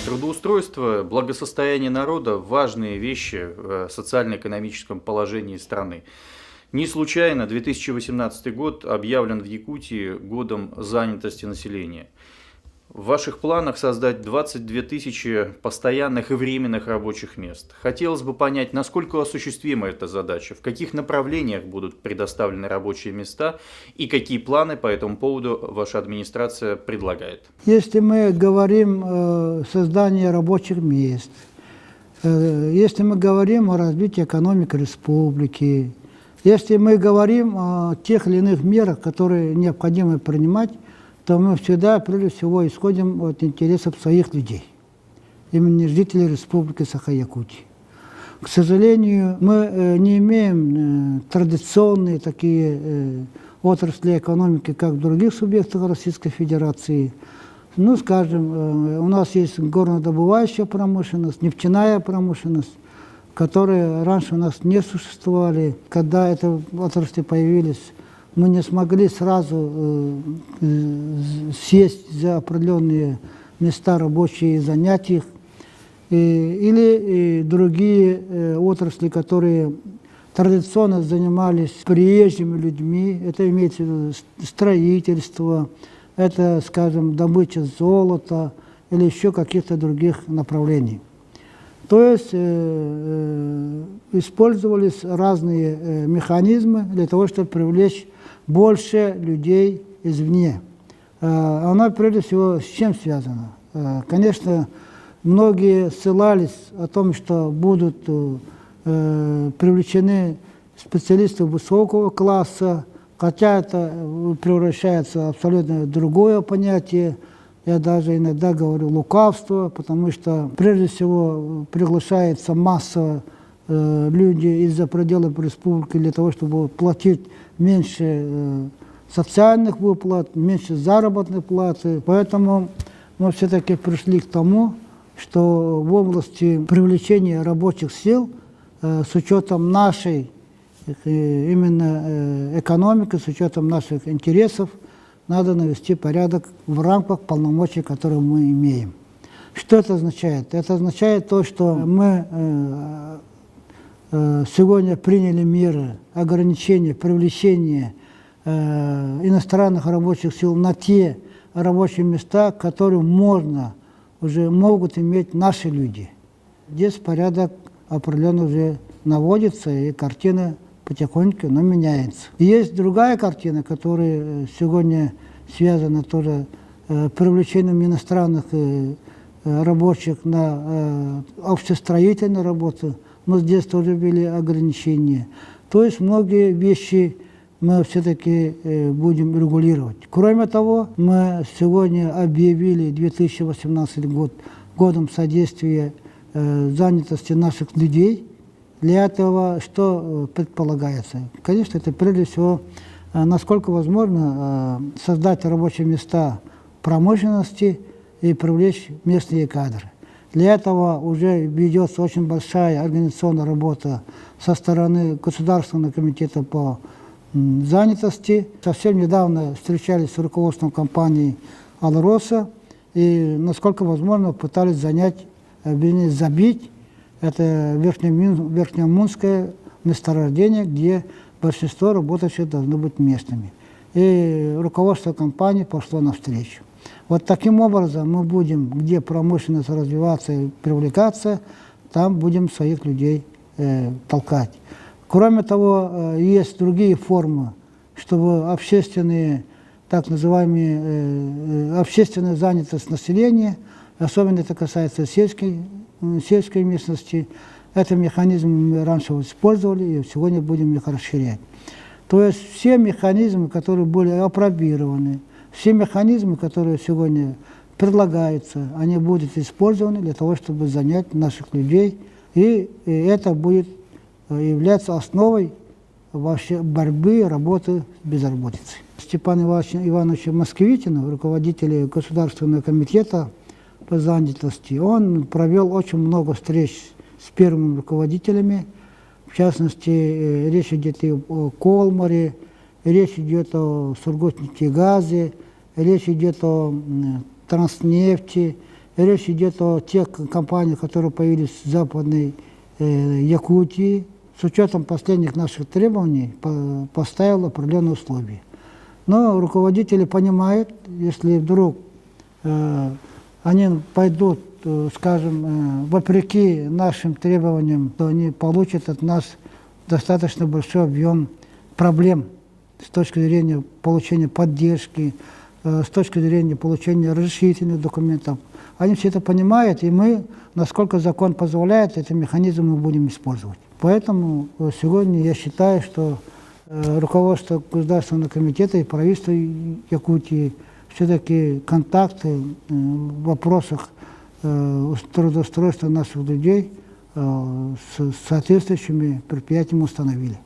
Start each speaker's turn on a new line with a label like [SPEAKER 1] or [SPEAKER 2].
[SPEAKER 1] Трудоустройство, благосостояние народа – важные вещи в социально-экономическом положении страны. Не случайно 2018 год объявлен в Якутии годом занятости населения. В ваших планах создать 22 тысячи постоянных и временных рабочих мест. Хотелось бы понять, насколько осуществима эта задача, в каких направлениях будут предоставлены рабочие места и какие планы по этому поводу ваша администрация предлагает.
[SPEAKER 2] Если мы говорим о создании рабочих мест, если мы говорим о развитии экономики республики, если мы говорим о тех или иных мерах, которые необходимо принимать, то мы всегда, прежде всего, исходим от интересов своих людей, именно жителей Республики Саха-Якутия. К сожалению, мы не имеем традиционные такие отрасли экономики, как в других субъектах Российской Федерации. Ну, скажем, у нас есть горнодобывающая промышленность, нефтяная промышленность, которые раньше у нас не существовали. Когда эти отрасли появились, мы не смогли сразу сесть за определенные места рабочие и занять их. Или другие отрасли, которые традиционно занимались приезжими людьми, это имеется в виду строительство, это, скажем, добыча золота или еще каких-то других направлений. То есть использовались разные механизмы для того, чтобы привлечь больше людей извне. Оно прежде всего с чем связано? Конечно, многие ссылались о том, что будут привлечены специалисты высокого класса, хотя это превращается в абсолютно другое понятие. Я даже иногда говорю лукавство, потому что прежде всего приглашается массово люди из-за пределов республики для того, чтобы платить меньше социальных выплат, меньше заработной платы. Поэтому мы все-таки пришли к тому, что в области привлечения рабочих сил с учетом нашей именно экономики, с учетом наших интересов, надо навести порядок в рамках полномочий, которые мы имеем. Что это означает? Это означает то, что мы сегодня приняли меры ограничения, привлечения иностранных рабочих сил на те рабочие места, которые уже могут иметь наши люди. Здесь порядок определенно уже наводится, и картина потихоньку, но меняется. И есть другая картина, которая сегодня связана тоже с привлечением иностранных рабочих на общестроительную работу, но здесь тоже были ограничения. То есть многие вещи мы все-таки будем регулировать. Кроме того, мы сегодня объявили 2018 год годом содействия занятости наших людей. Для этого что предполагается? Конечно, это прежде всего, насколько возможно, создать рабочие места промышленности и привлечь местные кадры. Для этого уже ведется очень большая организационная работа со стороны Государственного комитета по занятости. Совсем недавно встречались с руководством компании «Алроса» и, насколько возможно, пытались забить это Верхнеомунское месторождение, где большинство работающих должны быть местными. И руководство компании пошло навстречу. Вот таким образом мы будем, где промышленность развиваться и привлекаться, там будем своих людей толкать. Кроме того, есть другие формы, чтобы общественная занятость населения, особенно это касается сельской местности, этот механизм мы раньше использовали, и сегодня будем их расширять. То есть все механизмы, которые были апробированы, все механизмы, которые сегодня предлагаются, они будут использованы для того, чтобы занять наших людей, и это будет являться основой вообще борьбы, работы с безработицей. Степан Иванович Москвитин, руководитель Государственного комитета по занятости, он провел очень много встреч с первыми руководителями В частности, речь идет и о Колмаре, речь идет о Сургутнефтегазе, речь идет о Транснефти, речь идет о тех компаниях, которые появились в Западной Якутии. С учетом последних наших требований поставил определенные условия. Но руководители понимают, если вдруг они пойдут, скажем, вопреки нашим требованиям, то они получат от нас достаточно большой объем проблем с точки зрения получения поддержки, с точки зрения получения разрешительных документов. Они все это понимают, и мы, насколько закон позволяет, эти механизмы мы будем использовать. Поэтому сегодня я считаю, что руководство Государственного комитета и правительства Якутии все-таки контакты в вопросах трудоустройства наших людей с соответствующими предприятиями установили.